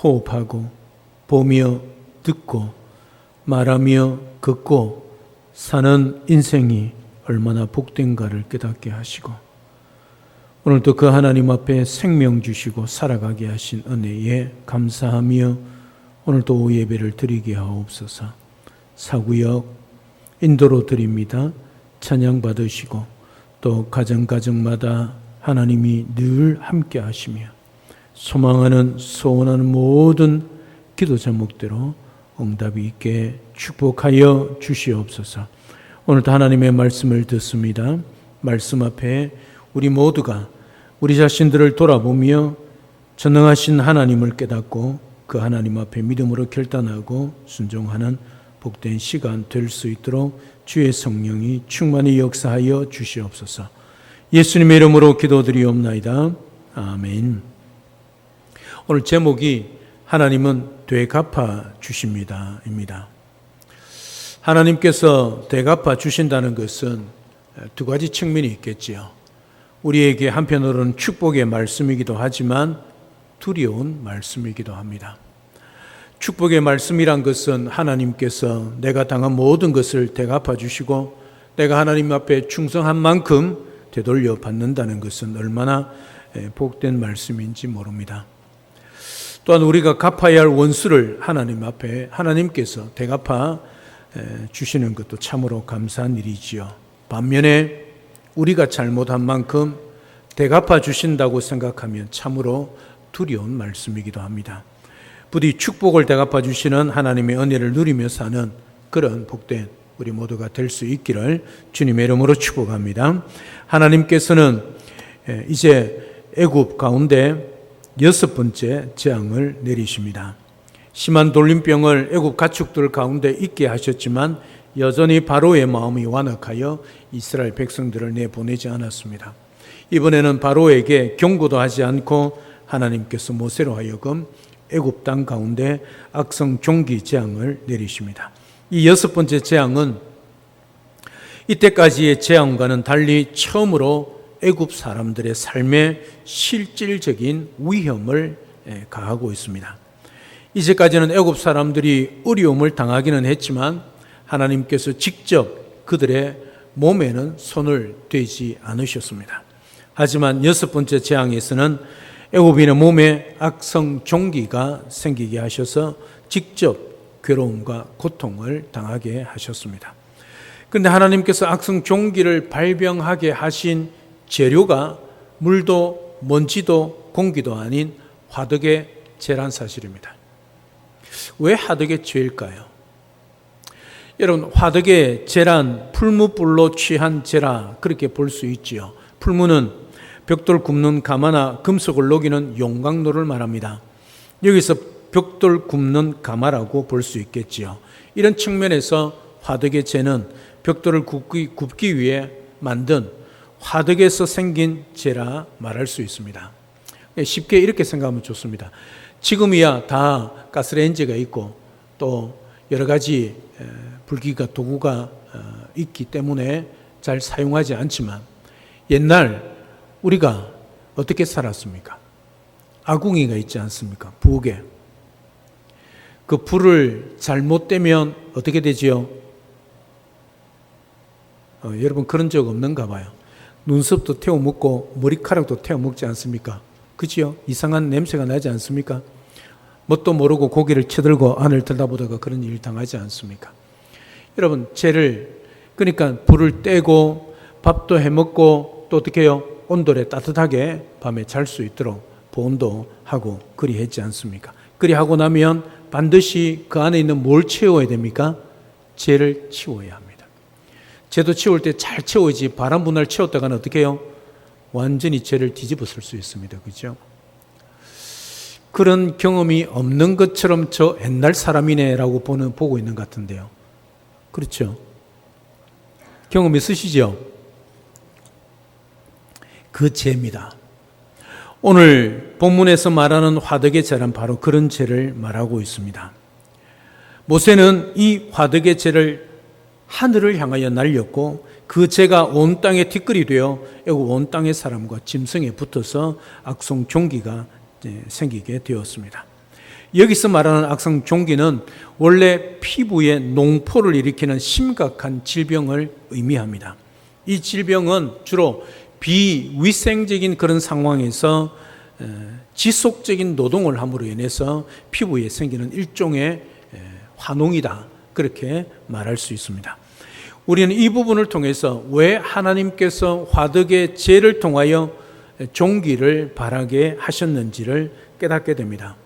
호흡하고 보며 듣고 말하며 걷고 사는 인생이 얼마나 복된가를 깨닫게 하시고 오늘도 그 하나님 앞에 생명 주시고 살아가게 하신 은혜에 감사하며 오늘도 예배를 드리게 하옵소서. 사구역 인도로 드립니다. 찬양 받으시고 또 가정가정마다 하나님이 늘 함께 하시며 소망하는 소원하는 모든 기도 제목대로 응답이 있게 축복하여 주시옵소서. 오늘도 하나님의 말씀을 듣습니다. 말씀 앞에 우리 모두가 우리 자신들을 돌아보며 전능하신 하나님을 깨닫고 그 하나님 앞에 믿음으로 결단하고 순종하는 복된 시간 될 수 있도록 주의 성령이 충만히 역사하여 주시옵소서. 예수님의 이름으로 기도드리옵나이다. 아멘. 오늘 제목이 하나님은 되갚아 주십니다 입니다. 하나님께서 되갚아 주신다는 것은 두 가지 측면이 있겠지요. 우리에게 한편으로는 축복의 말씀이기도 하지만 두려운 말씀이기도 합니다. 축복의 말씀이란 것은 하나님께서 내가 당한 모든 것을 되갚아 주시고 내가 하나님 앞에 충성한 만큼 되돌려 받는다는 것은 얼마나 복된 말씀인지 모릅니다. 또한 우리가 갚아야 할 원수를 하나님 앞에 하나님께서 되갚아 주시는 것도 참으로 감사한 일이지요. 반면에 우리가 잘못한 만큼 되갚아 주신다고 생각하면 참으로 두려운 말씀이기도 합니다. 부디 축복을 되갚아 주시는 하나님의 은혜를 누리며 사는 그런 복된 우리 모두가 될 수 있기를 주님의 이름으로 축복합니다. 하나님께서는 이제 애굽 가운데 6번째 재앙을 내리십니다. 심한 돌림병을 애굽 가축들 가운데 있게 하셨지만 여전히 바로의 마음이 완악하여 이스라엘 백성들을 내보내지 않았습니다. 이번에는 바로에게 경고도 하지 않고 하나님께서 모세로 하여금 애굽 땅 가운데 악성 종기 재앙을 내리십니다. 이 6번째 재앙은 이때까지의 재앙과는 달리 처음으로 애굽 사람들의 삶에 실질적인 위험을 가하고 있습니다. 이제까지는 애굽 사람들이 어려움을 당하기는 했지만 하나님께서 직접 그들의 몸에는 손을 대지 않으셨습니다. 하지만 6번째 재앙에서는 애굽인의 몸에 악성 종기가 생기게 하셔서 직접 괴로움과 고통을 당하게 하셨습니다. 그런데 하나님께서 악성 종기를 발병하게 하신 재료가 물도 먼지도 공기도 아닌 화덕의 재란 사실입니다. 왜 화덕의 재일까요? 여러분, 화덕의 재란, 풀무불로 취한 재라 그렇게 볼 수 있지요. 풀무는 벽돌 굽는 가마나 금속을 녹이는 용광로를 말합니다. 여기서 벽돌 굽는 가마라고 볼 수 있겠지요. 이런 측면에서 화덕의 재는 벽돌을 굽기 위해 만든 화덕에서 생긴 재라 말할 수 있습니다. 쉽게 이렇게 생각하면 좋습니다. 지금이야 다 가스레인지가 있고 또 여러 가지 불기가 도구가 있기 때문에 잘 사용하지 않지만 옛날 우리가 어떻게 살았습니까? 아궁이가 있지 않습니까? 부엌에. 그 불을 잘못 떼면 어떻게 되지요? 여러분 그런 적 없는가 봐요. 눈썹도 태워 먹고 머리카락도 태워 먹지 않습니까? 그지요? 이상한 냄새가 나지 않습니까? 뭣도 모르고 고기를 쳐들고 안을 들다보다가 그런 일 당하지 않습니까? 여러분 그러니까 불을 떼고 밥도 해먹고 또 어떻게 해요? 온돌에 따뜻하게 밤에 잘 수 있도록 보온도 하고 그리 했지 않습니까? 그리 하고 나면 반드시 그 안에 있는 뭘 채워야 됩니까? 재를 치워야 합니다. 재도 치울 때 잘 채워야지 바람 분할 채웠다가는 어떻게 해요? 완전히 재를 뒤집어 쓸 수 있습니다. 그렇죠? 그런 경험이 없는 것처럼 저 옛날 사람이네라고 보고 있는 것 같은데요. 그렇죠? 경험 있으시죠? 그 재입니다. 오늘 본문에서 말하는 화덕의 재란 바로 그런 재를 말하고 있습니다. 모세는 이 화덕의 재를 하늘을 향하여 날렸고 그 재가 온 땅에 티끌이 되어 애굽 온 땅의 사람과 짐승에 붙어서 악성 종기가 생기게 되었습니다. 여기서 말하는 악성 종기는 원래 피부에 농포를 일으키는 심각한 질병을 의미합니다. 이 질병은 주로 비위생적인 그런 상황에서 지속적인 노동을 함으로 인해서 피부에 생기는 일종의 화농이다, 그렇게 말할 수 있습니다. 우리는 이 부분을 통해서 왜 하나님께서 화덕의 죄를 통하여 종기를 발하게 하셨는지를 깨닫게 됩니다.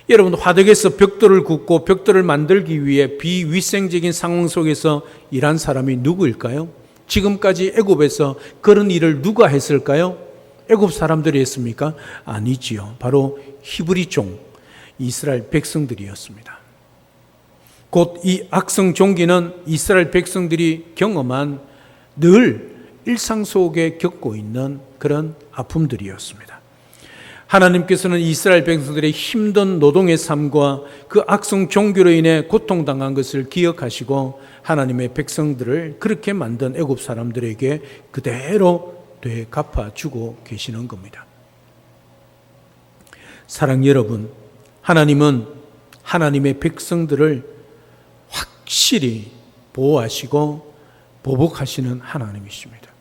여러분, 화덕에서 벽돌을 굽고 벽돌을 만들기 위해 비위생적인 상황 속에서 일한 사람이 누구일까요? 지금까지 애굽에서 그런 일을 누가 했을까요? 애굽 사람들이 했습니까? 아니지요. 바로 히브리 종, 이스라엘 백성들이었습니다. 곧 이 악성 종기는 이스라엘 백성들이 경험한 늘 일상 속에 겪고 있는 그런 아픔들이었습니다. 하나님께서는 이스라엘 백성들의 힘든 노동의 삶과 그 악성 종교로 인해 고통당한 것을 기억하시고 하나님의 백성들을 그렇게 만든 애굽 사람들에게 그대로 되갚아주고 계시는 겁니다. 사랑 여러분, 하나님은 하나님의 백성들을 확실히 보호하시고 보복하시는 하나님이십니다.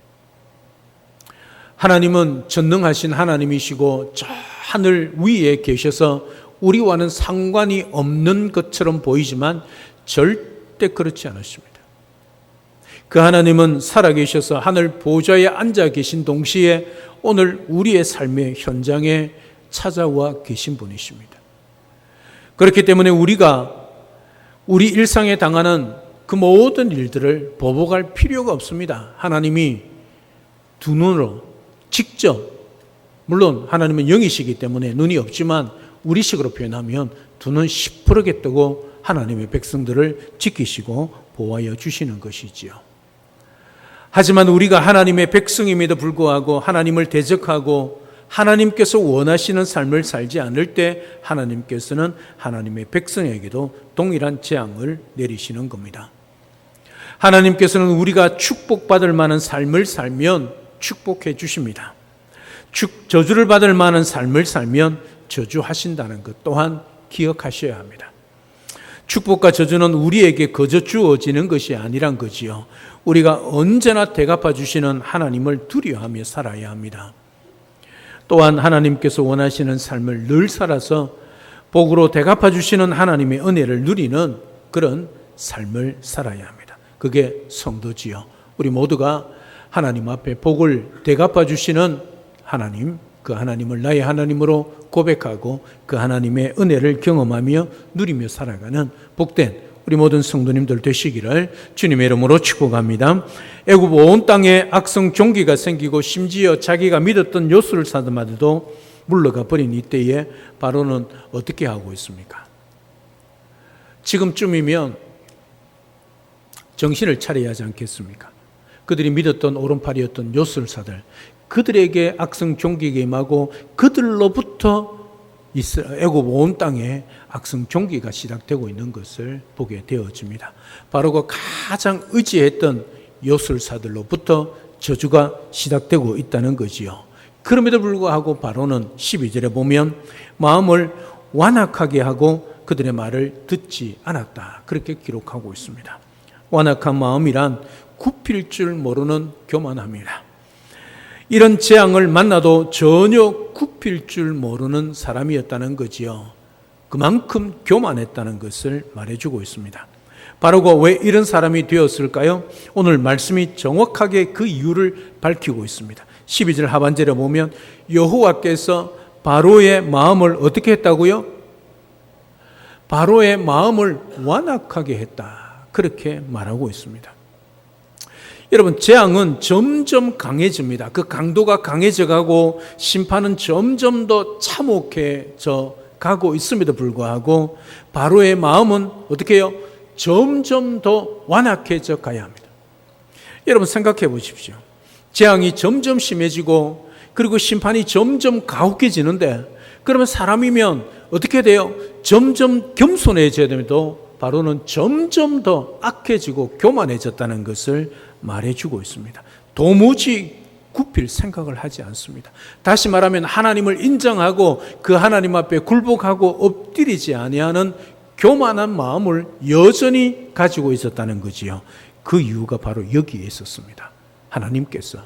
하나님은 전능하신 하나님이시고 저 하늘 위에 계셔서 우리와는 상관이 없는 것처럼 보이지만 절대 그렇지 않으십니다. 그 하나님은 살아계셔서 하늘 보좌에 앉아 계신 동시에 오늘 우리의 삶의 현장에 찾아와 계신 분이십니다. 그렇기 때문에 우리가 우리 일상에 당하는 그 모든 일들을 보복할 필요가 없습니다. 하나님이 두 눈으로 직접, 물론 하나님은 영이시기 때문에 눈이 없지만 우리식으로 표현하면 두 눈 시퍼렇게 뜨고 하나님의 백성들을 지키시고 보호하여 주시는 것이지요. 하지만 우리가 하나님의 백성임에도 불구하고 하나님을 대적하고 하나님께서 원하시는 삶을 살지 않을 때 하나님께서는 하나님의 백성에게도 동일한 재앙을 내리시는 겁니다. 하나님께서는 우리가 축복받을 만한 삶을 살면 축복해 주십니다. 저주를 받을 만한 삶을 살면 저주하신다는 것 또한 기억하셔야 합니다. 축복과 저주는 우리에게 거저 주어지는 것이 아니란 거지요. 우리가 언제나 대갚아 주시는 하나님을 두려워하며 살아야 합니다. 또한 하나님께서 원하시는 삶을 늘 살아서 복으로 대갚아 주시는 하나님의 은혜를 누리는 그런 삶을 살아야 합니다. 그게 성도지요. 우리 모두가 하나님 앞에 복을 대갚아 주시는 하나님, 그 하나님을 나의 하나님으로 고백하고 그 하나님의 은혜를 경험하며 누리며 살아가는 복된 우리 모든 성도님들 되시기를 주님의 이름으로 축복합니다. 애굽 온 땅에 악성 종기가 생기고 심지어 자기가 믿었던 요술 사람들도 물러가 버린 이때에 바로는 어떻게 하고 있습니까? 지금쯤이면 정신을 차려야 하지 않겠습니까? 그들이 믿었던 오른팔이었던 요술사들, 그들에게 악성 종기가 임하고 그들로부터 애굽 온 땅에 악성 종기가 시작되고 있는 것을 보게 되어집니다. 바로 그 가장 의지했던 요술사들로부터 저주가 시작되고 있다는 거지요. 그럼에도 불구하고 바로는 12절에 보면 마음을 완악하게 하고 그들의 말을 듣지 않았다, 그렇게 기록하고 있습니다. 완악한 마음이란 굽힐 줄 모르는 교만함이다. 이런 재앙을 만나도 전혀 굽힐 줄 모르는 사람이었다는 거지요. 그만큼 교만했다는 것을 말해주고 있습니다. 바로가 왜 이런 사람이 되었을까요? 오늘 말씀이 정확하게 그 이유를 밝히고 있습니다. 12절 하반절에 보면 여호와께서 바로의 마음을 어떻게 했다고요? 바로의 마음을 완악하게 했다, 그렇게 말하고 있습니다. 여러분, 재앙은 점점 강해집니다. 그 강도가 강해져 가고 심판은 점점 더 참혹해져 가고 있음에도 불구하고 바로의 마음은 어떻게 해요? 점점 더 완악해져 가야 합니다. 여러분 생각해 보십시오. 재앙이 점점 심해지고 그리고 심판이 점점 가혹해지는데 그러면 사람이면 어떻게 돼요? 점점 겸손해져야 됩니다. 바로는 점점 더 악해지고 교만해졌다는 것을 말해주고 있습니다. 도무지 굽힐 생각을 하지 않습니다. 다시 말하면 하나님을 인정하고 그 하나님 앞에 굴복하고 엎드리지 아니하는 교만한 마음을 여전히 가지고 있었다는 거지요. 그 이유가 바로 여기에 있었습니다. 하나님께서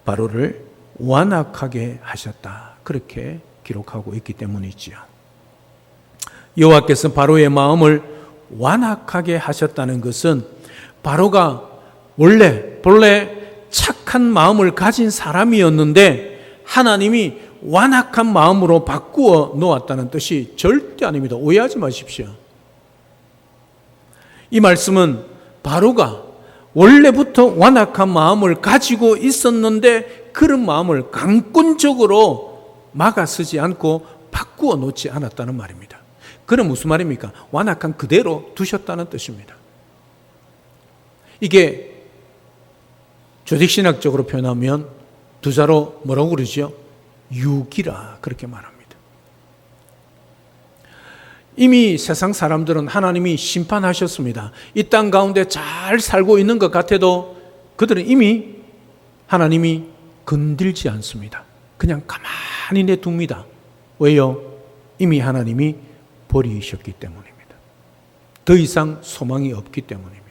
바로를 완악하게 하셨다, 그렇게 기록하고 있기 때문이지요. 여호와께서 바로의 마음을 완악하게 하셨다는 것은 바로가 본래 착한 마음을 가진 사람이었는데 하나님이 완악한 마음으로 바꾸어 놓았다는 뜻이 절대 아닙니다. 오해하지 마십시오. 이 말씀은 바로가 원래부터 완악한 마음을 가지고 있었는데 그런 마음을 강권적으로 막아서지 않고 바꾸어 놓지 않았다는 말입니다. 그럼 무슨 말입니까? 완악한 그대로 두셨다는 뜻입니다. 이게 조직신학적으로 표현하면 두 자로 뭐라고 그러죠? 유기라, 그렇게 말합니다. 이미 세상 사람들은 하나님이 심판하셨습니다. 이 땅 가운데 잘 살고 있는 것 같아도 그들은 이미 하나님이 건들지 않습니다. 그냥 가만히 내둡니다. 왜요? 이미 하나님이 버리셨기 때문입니다. 더 이상 소망이 없기 때문입니다.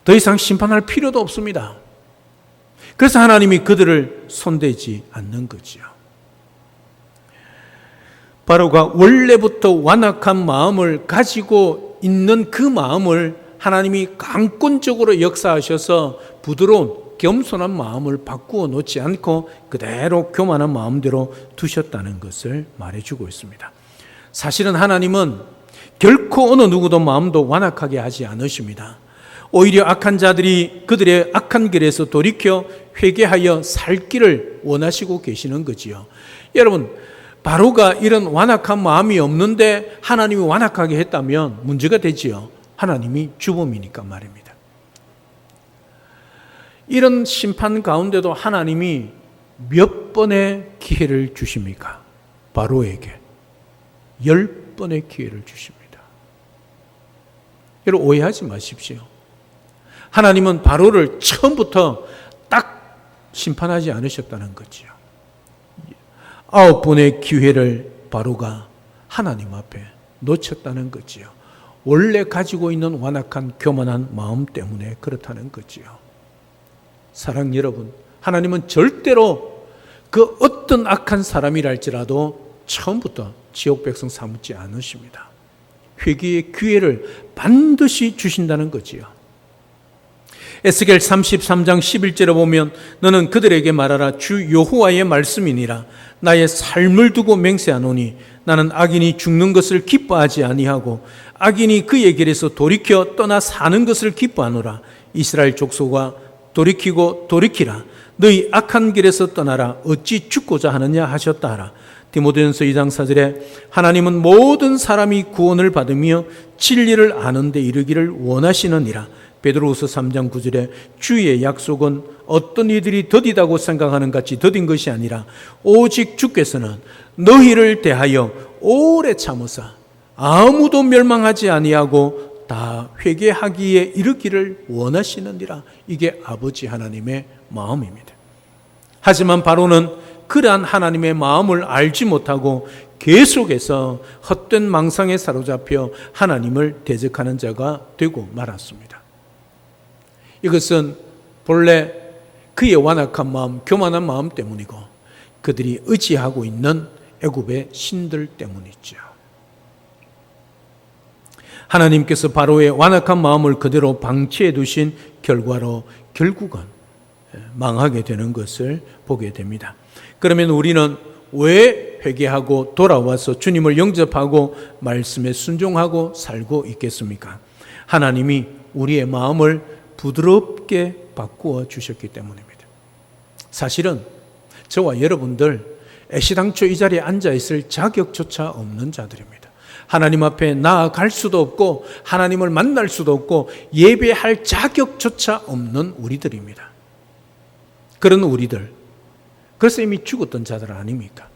더 이상 심판할 필요도 없습니다. 그래서 하나님이 그들을 손대지 않는 거지요. 바로가 원래부터 완악한 마음을 가지고 있는 그 마음을 하나님이 강권적으로 역사하셔서 부드러운 겸손한 마음을 바꾸어 놓지 않고 그대로 교만한 마음대로 두셨다는 것을 말해주고 있습니다. 사실은 하나님은 결코 어느 누구도 마음도 완악하게 하지 않으십니다. 오히려 악한 자들이 그들의 악한 길에서 돌이켜 회개하여 살 길을 원하시고 계시는 거지요. 여러분, 바로가 이런 완악한 마음이 없는데 하나님이 완악하게 했다면 문제가 되지요. 하나님이 주범이니까 말입니다. 이런 심판 가운데도 하나님이 몇 번의 기회를 주십니까? 바로에게 10번의 기회를 주십니다. 여러분, 오해하지 마십시오. 하나님은 바로를 처음부터 딱 심판하지 않으셨다는 거지요. 9번의 기회를 바로가 하나님 앞에 놓쳤다는 거지요. 원래 가지고 있는 완악한 교만한 마음 때문에 그렇다는 거지요. 사랑 여러분, 하나님은 절대로 그 어떤 악한 사람이랄지라도 처음부터 지옥 백성 삼지 않으십니다. 회개의 기회를 반드시 주신다는 거지요. 에스겔 33장 11절에 보면 너는 그들에게 말하라. 주 여호와의 말씀이니라. 나의 삶을 두고 맹세하노니 나는 악인이 죽는 것을 기뻐하지 아니하고 악인이 그의 길에서 돌이켜 떠나 사는 것을 기뻐하노라. 이스라엘 족속아 돌이키고 돌이키라. 너희 악한 길에서 떠나라. 어찌 죽고자 하느냐 하셨다 하라. 디모데전서 2장 4절에 하나님은 모든 사람이 구원을 받으며 진리를 아는 데 이르기를 원하시느니라. 베드로후서 3장 9절에 주의 약속은 어떤 이들이 더디다고 생각하는 같이 더딘 것이 아니라 오직 주께서는 너희를 대하여 오래 참으사 아무도 멸망하지 아니하고 다 회개하기에 이르기를 원하시느니라. 이게 아버지 하나님의 마음입니다. 하지만 바로는 그러한 하나님의 마음을 알지 못하고 계속해서 헛된 망상에 사로잡혀 하나님을 대적하는 자가 되고 말았습니다. 이것은 본래 그의 완악한 마음, 교만한 마음 때문이고 그들이 의지하고 있는 애굽의 신들 때문이죠. 하나님께서 바로의 완악한 마음을 그대로 방치해 두신 결과로 결국은 망하게 되는 것을 보게 됩니다. 그러면 우리는 왜 회개하고 돌아와서 주님을 영접하고 말씀에 순종하고 살고 있겠습니까? 하나님이 우리의 마음을 부드럽게 바꾸어 주셨기 때문입니다. 사실은 저와 여러분들 애시당초 이 자리에 앉아 있을 자격조차 없는 자들입니다. 하나님 앞에 나아갈 수도 없고 하나님을 만날 수도 없고 예배할 자격조차 없는 우리들입니다. 그런 우리들, 그래서 이미 죽었던 자들 아닙니까?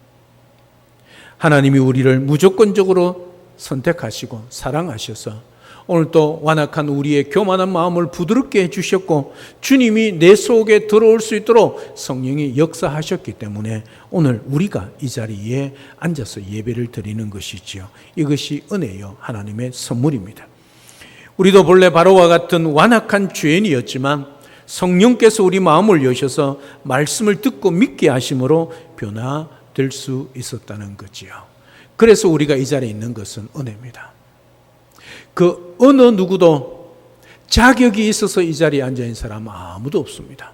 하나님이 우리를 무조건적으로 선택하시고 사랑하셔서 오늘도 완악한 우리의 교만한 마음을 부드럽게 해주셨고 주님이 내 속에 들어올 수 있도록 성령이 역사하셨기 때문에 오늘 우리가 이 자리에 앉아서 예배를 드리는 것이지요. 이것이 은혜요, 하나님의 선물입니다. 우리도 본래 바로와 같은 완악한 죄인이었지만 성령께서 우리 마음을 여셔서 말씀을 듣고 믿게 하심으로 변화될 수 있었다는 거지요. 그래서 우리가 이 자리에 있는 것은 은혜입니다. 그 어느 누구도 자격이 있어서 이 자리에 앉아있는 사람은 아무도 없습니다.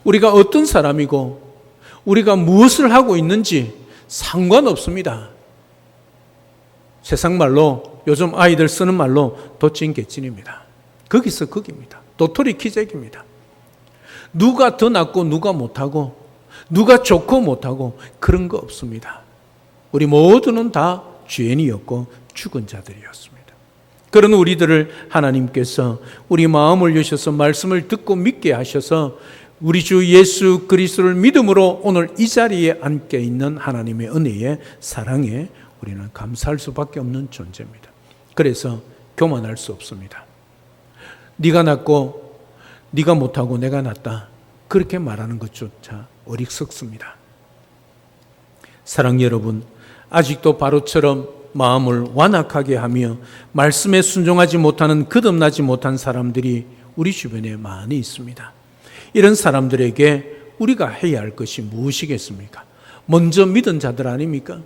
우리가 어떤 사람이고 우리가 무엇을 하고 있는지 상관없습니다. 세상 말로, 요즘 아이들 쓰는 말로 도찐개찐입니다. 거기서 거기입니다. 도토리 키재기입니다. 누가 더 낫고 누가 못하고 누가 좋고 못하고 그런 거 없습니다. 우리 모두는 다 죄인이었고 죽은 자들이었습니다. 그런 우리들을 하나님께서 우리 마음을 여셔서 말씀을 듣고 믿게 하셔서 우리 주 예수 그리스도를 믿음으로 오늘 이 자리에 앉게 있는 하나님의 은혜에 사랑에 우리는 감사할 수밖에 없는 존재입니다. 그래서 교만할 수 없습니다. 네가 낫고 네가 못하고 내가 낫다 그렇게 말하는 것조차 어리석습니다. 사랑 여러분, 아직도 바로처럼 마음을 완악하게 하며 말씀에 순종하지 못하는 거듭나지 못한 사람들이 우리 주변에 많이 있습니다. 이런 사람들에게 우리가 해야 할 것이 무엇이겠습니까? 먼저 믿은 자들 아닙니까?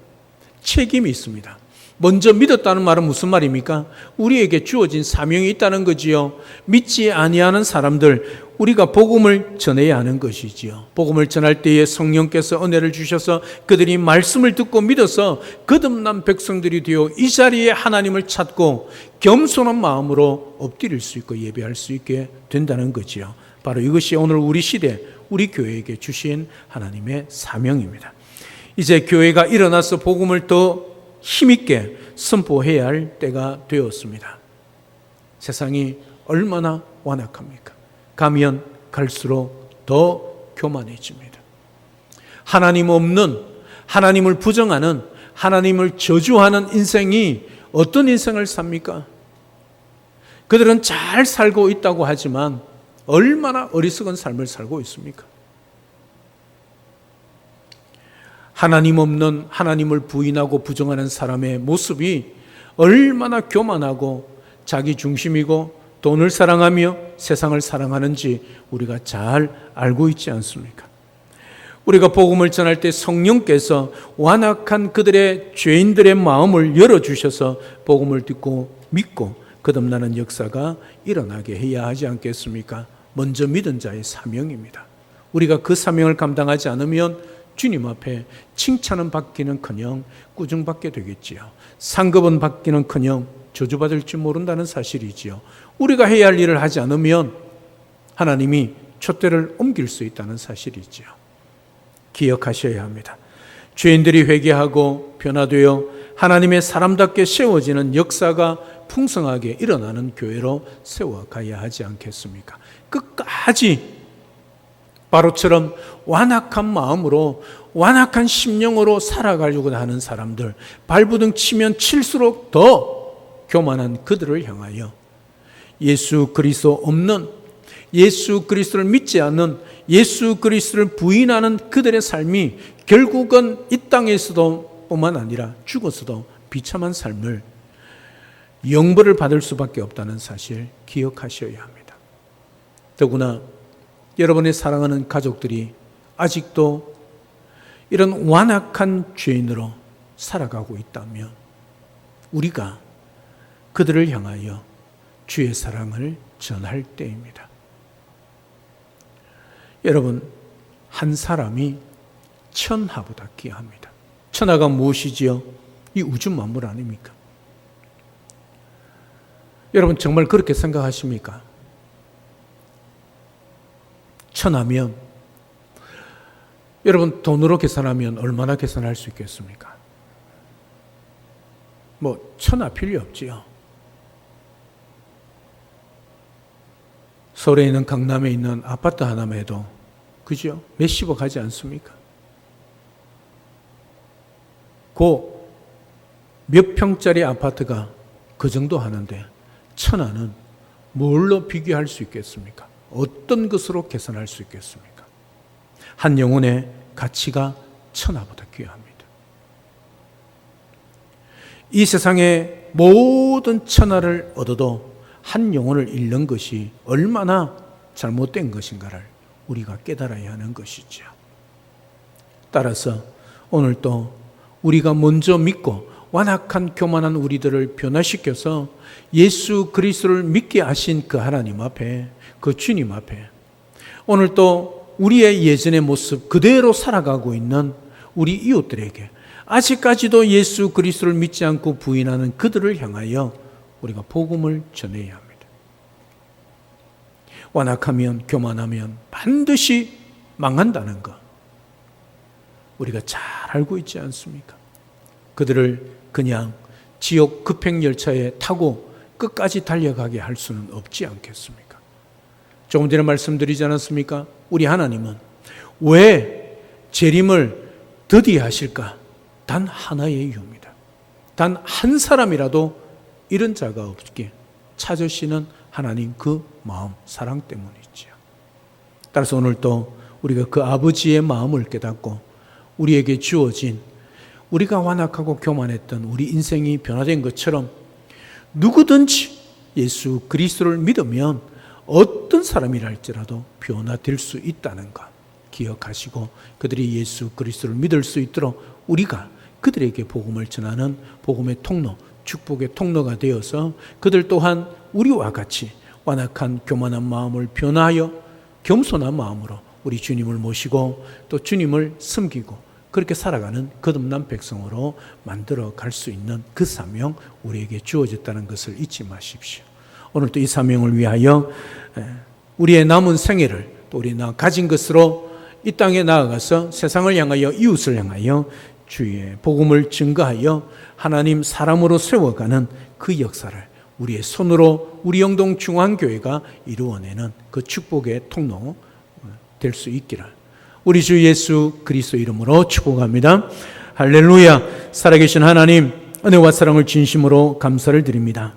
책임이 있습니다. 먼저 믿었다는 말은 무슨 말입니까? 우리에게 주어진 사명이 있다는 거지요. 믿지 아니하는 사람들, 우리가 복음을 전해야 하는 것이지요. 복음을 전할 때에 성령께서 은혜를 주셔서 그들이 말씀을 듣고 믿어서 거듭난 백성들이 되어 이 자리에 하나님을 찾고 겸손한 마음으로 엎드릴 수 있고 예배할 수 있게 된다는 거지요. 바로 이것이 오늘 우리 시대, 우리 교회에게 주신 하나님의 사명입니다. 이제 교회가 일어나서 복음을 더 힘있게 선포해야 할 때가 되었습니다. 세상이 얼마나 완악합니까? 가면 갈수록 더 교만해집니다. 하나님 없는, 하나님을 부정하는, 하나님을 저주하는 인생이 어떤 인생을 삽니까? 그들은 잘 살고 있다고 하지만 얼마나 어리석은 삶을 살고 있습니까? 하나님 없는, 하나님을 부인하고 부정하는 사람의 모습이 얼마나 교만하고 자기 중심이고 돈을 사랑하며 세상을 사랑하는지 우리가 잘 알고 있지 않습니까? 우리가 복음을 전할 때 성령께서 완악한 그들의 죄인들의 마음을 열어주셔서 복음을 듣고 믿고 거듭나는 역사가 일어나게 해야 하지 않겠습니까? 먼저 믿은 자의 사명입니다. 우리가 그 사명을 감당하지 않으면 주님 앞에 칭찬은 받기는커녕 꾸중받게 되겠지요. 상급은 받기는커녕 저주받을 줄 모른다는 사실이지요. 우리가 해야 할 일을 하지 않으면 하나님이 촛대를 옮길 수 있다는 사실이지요. 기억하셔야 합니다. 죄인들이 회개하고 변화되어 하나님의 사람답게 세워지는 역사가 풍성하게 일어나는 교회로 세워가야 하지 않겠습니까? 끝까지 바로처럼 완악한 마음으로 완악한 심령으로 살아가려고 하는 사람들, 발부둥 치면 칠수록 더 교만한 그들을 향하여 예수 그리스도 없는, 예수 그리스도를 믿지 않는, 예수 그리스도를 부인하는 그들의 삶이 결국은 이 땅에서도 뿐만 아니라 죽어서도 비참한 삶을 영벌을 받을 수밖에 없다는 사실 기억하셔야 합니다. 더구나 여러분의 사랑하는 가족들이 아직도 이런 완악한 죄인으로 살아가고 있다면 우리가 그들을 향하여 주의 사랑을 전할 때입니다. 여러분, 한 사람이 천하보다 귀합니다. 천하가 무엇이지요? 이 우주 만물 아닙니까? 여러분 정말 그렇게 생각하십니까? 천하면 여러분 돈으로 계산하면 얼마나 계산할 수 있겠습니까? 뭐 천하 필요 없지요. 서울에 있는 강남에 있는 아파트 하나만 해도 그죠? 몇십억 하지 않습니까? 그 몇 평짜리 아파트가 그 정도 하는데 천하는 뭘로 비교할 수 있겠습니까? 어떤 것으로 계산할 수 있겠습니까? 한 영혼의 가치가 천하보다 귀합니다. 이 세상의 모든 천하를 얻어도 한 영혼을 잃는 것이 얼마나 잘못된 것인가를 우리가 깨달아야 하는 것이죠. 따라서 오늘도 우리가 먼저 믿고 완악한 교만한 우리들을 변화시켜서 예수 그리스도를 믿게 하신 그 하나님 앞에, 그 주님 앞에 오늘도 우리의 예전의 모습 그대로 살아가고 있는 우리 이웃들에게, 아직까지도 예수 그리스도를 믿지 않고 부인하는 그들을 향하여 우리가 복음을 전해야 합니다. 완악하면, 교만하면 반드시 망한다는 것 우리가 잘 알고 있지 않습니까? 그들을 그냥 지옥 급행열차에 타고 끝까지 달려가게 할 수는 없지 않겠습니까? 조금 전에 말씀드리지 않았습니까? 우리 하나님은 왜 재림을 더디하실까? 단 하나의 이유입니다. 단 한 사람이라도 이런 자가 없게 찾으시는 하나님 그 마음, 사랑 때문이지요. 따라서 오늘도 우리가 그 아버지의 마음을 깨닫고 우리에게 주어진, 우리가 완악하고 교만했던 우리 인생이 변화된 것처럼 누구든지 예수 그리스도를 믿으면 어떤 사람이라 할지라도 변화될 수 있다는 것 기억하시고, 그들이 예수 그리스도를 믿을 수 있도록 우리가 그들에게 복음을 전하는 복음의 통로, 축복의 통로가 되어서 그들 또한 우리와 같이 완악한 교만한 마음을 변화하여 겸손한 마음으로 우리 주님을 모시고 또 주님을 섬기고 그렇게 살아가는 거듭난 백성으로 만들어 갈 수 있는 그 사명 우리에게 주어졌다는 것을 잊지 마십시오. 오늘도 이 사명을 위하여 우리의 남은 생애를 또 우리 가진 것으로 이 땅에 나아가서 세상을 향하여, 이웃을 향하여 주의 복음을 증거하여 하나님 사람으로 세워가는 그 역사를 우리의 손으로 우리 영동 중앙교회가 이루어내는 그 축복의 통로 될 수 있기를 우리 주 예수 그리스도 이름으로 축복합니다. 할렐루야. 살아계신 하나님, 은혜와 사랑을 진심으로 감사를 드립니다.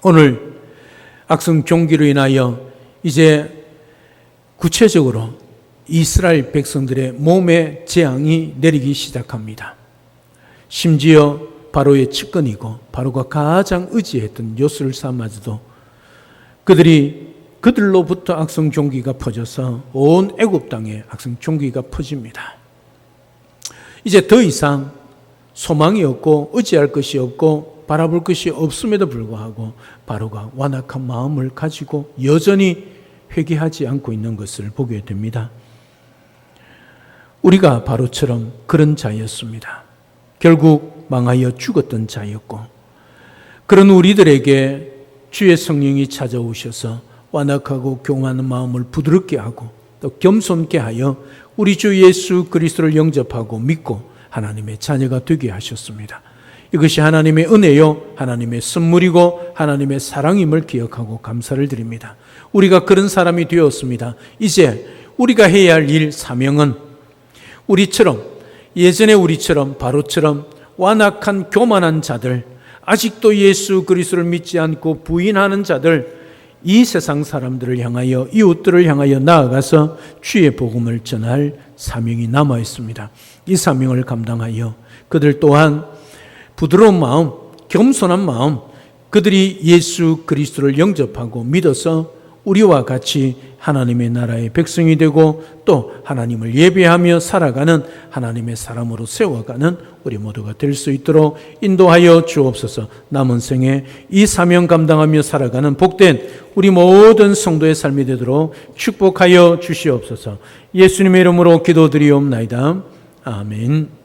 오늘 악성 종기로 인하여 이제 구체적으로 이스라엘 백성들의 몸에 재앙이 내리기 시작합니다. 심지어 바로의 측근이고 바로가 가장 의지했던 요술사마저도 그들로부터 악성 종기가 퍼져서 온 애굽 땅에 악성 종기가 퍼집니다. 이제 더 이상 소망이 없고 의지할 것이 없고 바라볼 것이 없음에도 불구하고 바로가 완악한 마음을 가지고 여전히 회개하지 않고 있는 것을 보게 됩니다. 우리가 바로처럼 그런 자였습니다. 결국 망하여 죽었던 자였고, 그런 우리들에게 주의 성령이 찾아오셔서 완악하고 교만한 마음을 부드럽게 하고 또 겸손케 하여 우리 주 예수 그리스도를 영접하고 믿고 하나님의 자녀가 되게 하셨습니다. 이것이 하나님의 은혜요, 하나님의 선물이고 하나님의 사랑임을 기억하고 감사를 드립니다. 우리가 그런 사람이 되었습니다. 이제 우리가 해야 할 일, 사명은 우리처럼, 예전에 우리처럼 바로처럼 완악한 교만한 자들, 아직도 예수 그리스도를 믿지 않고 부인하는 자들, 이 세상 사람들을 향하여, 이웃들을 향하여 나아가서 주의 복음을 전할 사명이 남아 있습니다. 이 사명을 감당하여 그들 또한 부드러운 마음, 겸손한 마음, 그들이 예수 그리스도를 영접하고 믿어서 우리와 같이 하나님의 나라의 백성이 되고 또 하나님을 예배하며 살아가는 하나님의 사람으로 세워가는 우리 모두가 될 수 있도록 인도하여 주옵소서. 남은 생에 이 사명 감당하며 살아가는 복된 우리 모든 성도의 삶이 되도록 축복하여 주시옵소서. 예수님의 이름으로 기도드리옵나이다. 아멘.